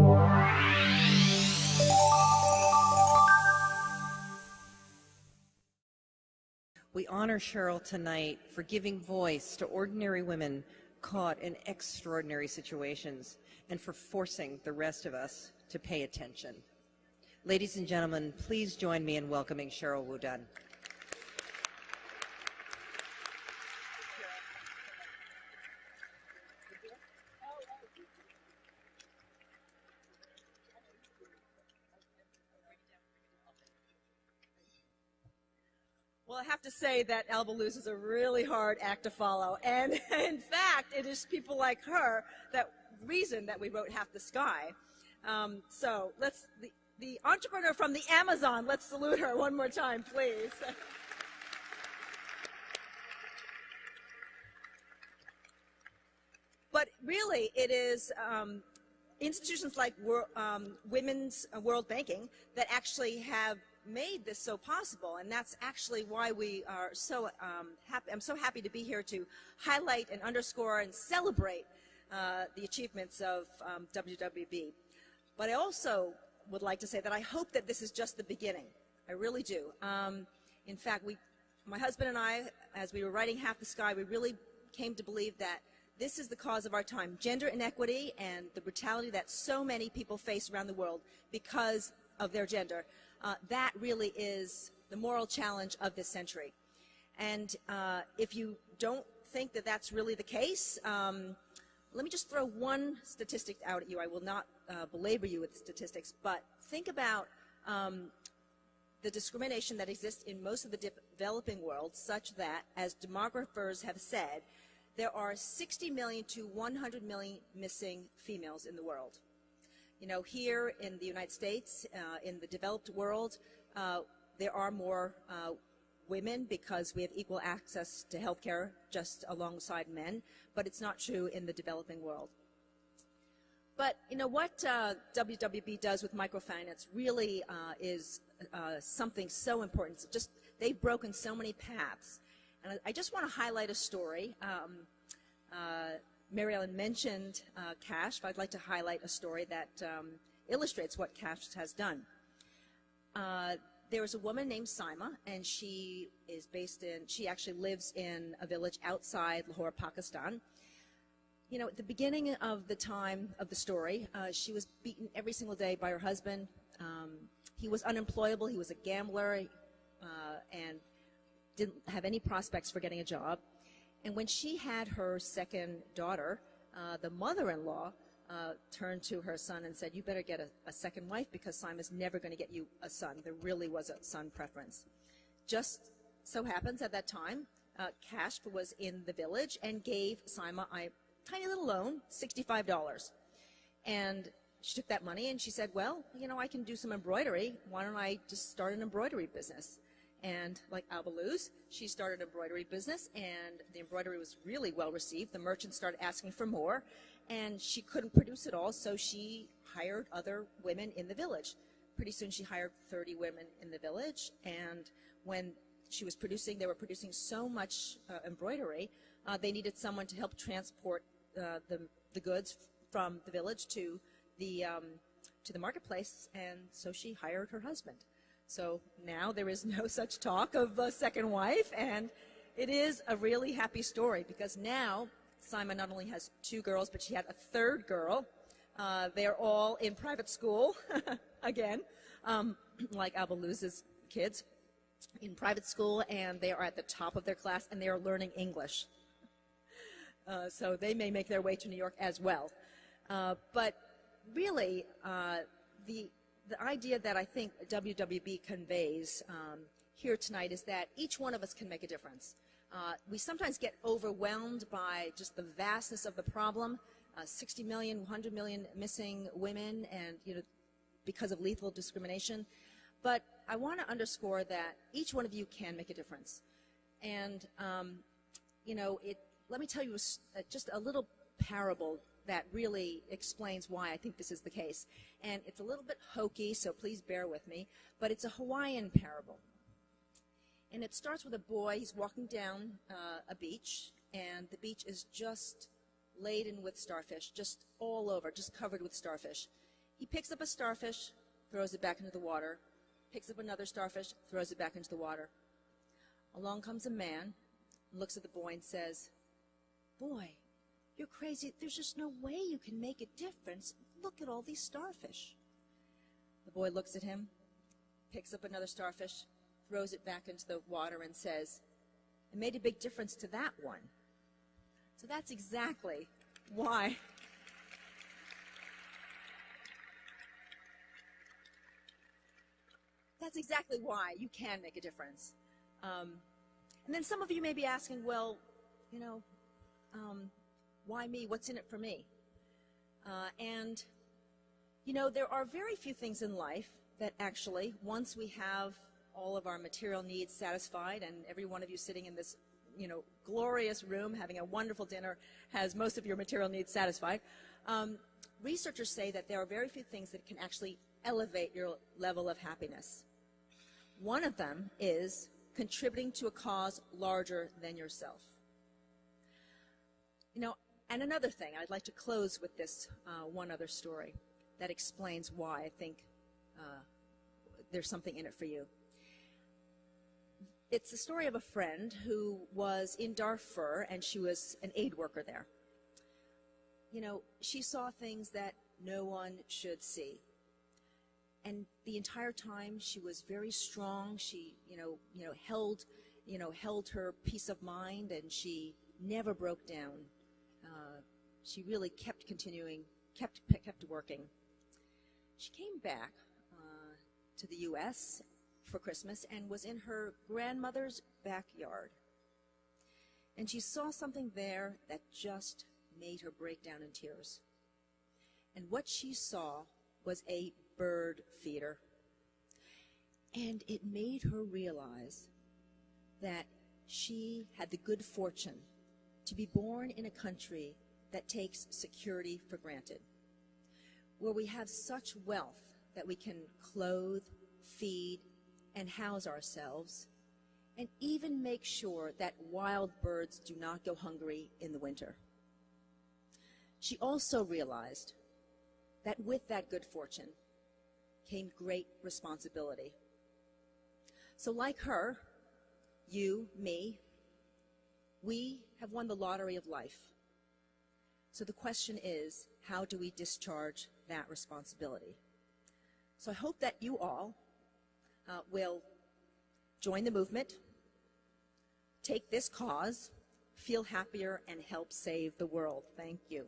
We honor Sheryl tonight for giving voice to ordinary women caught in extraordinary situations and for forcing the rest of us to pay attention. Ladies and gentlemen, please join me in welcoming Sheryl WuDunn. Well, I have to say that Alba Luz is a really hard act to follow. And in fact, it is people like her that reason that we wrote Half the Sky. So let's, the entrepreneur from the Amazon, let's salute her one more time, please. But really, it is institutions like Women's World Banking that actually have made this so possible, and that's actually why we are so happy. I'm so happy to be here to highlight and underscore and celebrate the achievements of WWB. But I also would like to say that I hope that this is just the beginning. I really do. In fact, my husband and I, as we were writing Half the Sky, we really came to believe that this is the cause of our time, gender inequity and the brutality that so many people face around the world because of their gender. That really is the moral challenge of this century. And if you don't think that that's really the case, let me just throw one statistic out at you. I will not belabor you with statistics, but think about the discrimination that exists in most of the developing world, such that, as demographers have said, there are 60 million to 100 million missing females in the world. You know, here in the United States, in the developed world, there are more women because we have equal access to health care just alongside men, but it's not true in the developing world. But, you know, what WWB does with microfinance really is something so important. Just, they've broken so many paths. And I just want to highlight a story. Mary Ellen mentioned Cash, but I'd like to highlight a story that illustrates what Cash has done. There was a woman named Saima, and she actually lives in a village outside Lahore, Pakistan. You know, at the beginning of the time of the story, she was beaten every single day by her husband. He was unemployable, he was a gambler, and didn't have any prospects for getting a job. And when she had her second daughter, the mother-in-law turned to her son and said, "You better get a second wife because Simon's never going to get you a son." There really was a son preference. Just so happens at that time, Cash was in the village and gave Sima a tiny little loan, $65. And she took that money and she said, "Well, you know, I can do some embroidery. Why don't I just start an embroidery business?" And like Alba Luz, she started an embroidery business, and the embroidery was really well received. The merchants started asking for more, and she couldn't produce it all, so she hired other women in the village. Pretty soon she hired 30 women in the village, and when she was producing, they were producing so much embroidery, they needed someone to help transport the goods from the village to the marketplace, and so she hired her husband. So now there is no such talk of a second wife, and it is a really happy story because now Sima not only has 2 girls, but she had a 3rd girl. They're all in private school, again, like Alba Luz's kids, in private school, and they are at the top of their class, and they are learning English. So they may make their way to New York as well. But really, the idea that I think WWB conveys here tonight is that each one of us can make a difference. We sometimes get overwhelmed by just the vastness of the problem, 60 million, 100 million missing women, and because of lethal discrimination. But I want to underscore that each one of you can make a difference. And, let me tell you just a little parable that really explains why I think this is the case. And it's a little bit hokey, so please bear with me, but it's a Hawaiian parable. And it starts with a boy. He's walking down a beach, and the beach is just laden with starfish, just all over, just covered with starfish. He picks up a starfish, throws it back into the water, picks up another starfish, throws it back into the water. Along comes a man, looks at the boy and says, "Boy, you're crazy. There's just no way you can make a difference. Look at all these starfish." The boy looks at him, picks up another starfish, throws it back into the water and says, "It made a big difference to that one." So that's exactly why you can make a difference. And then some of you may be asking, well, why me? What's in it for me? There are very few things in life that actually, once we have all of our material needs satisfied, and every one of you sitting in this, glorious room having a wonderful dinner has most of your material needs satisfied, researchers say that there are very few things that can actually elevate your level of happiness. One of them is contributing to a cause larger than yourself. And another thing, I'd like to close with this one other story that explains why I think there's something in it for you. It's the story of a friend who was in Darfur, and she was an aid worker there. She saw things that no one should see. And the entire time she was very strong. She, held her peace of mind, and she never broke down. She really kept continuing, kept working. She came back to the U.S. for Christmas and was in her grandmother's backyard. And she saw something there that just made her break down in tears. And what she saw was a bird feeder. And it made her realize that she had the good fortune to be born in a country that takes security for granted, where we have such wealth that we can clothe, feed, and house ourselves, and even make sure that wild birds do not go hungry in the winter. She also realized that with that good fortune came great responsibility. So like her, you, me, we have won the lottery of life. So the question is, how do we discharge that responsibility? So I hope that you all will join the movement, take this cause, feel happier, and help save the world. Thank you.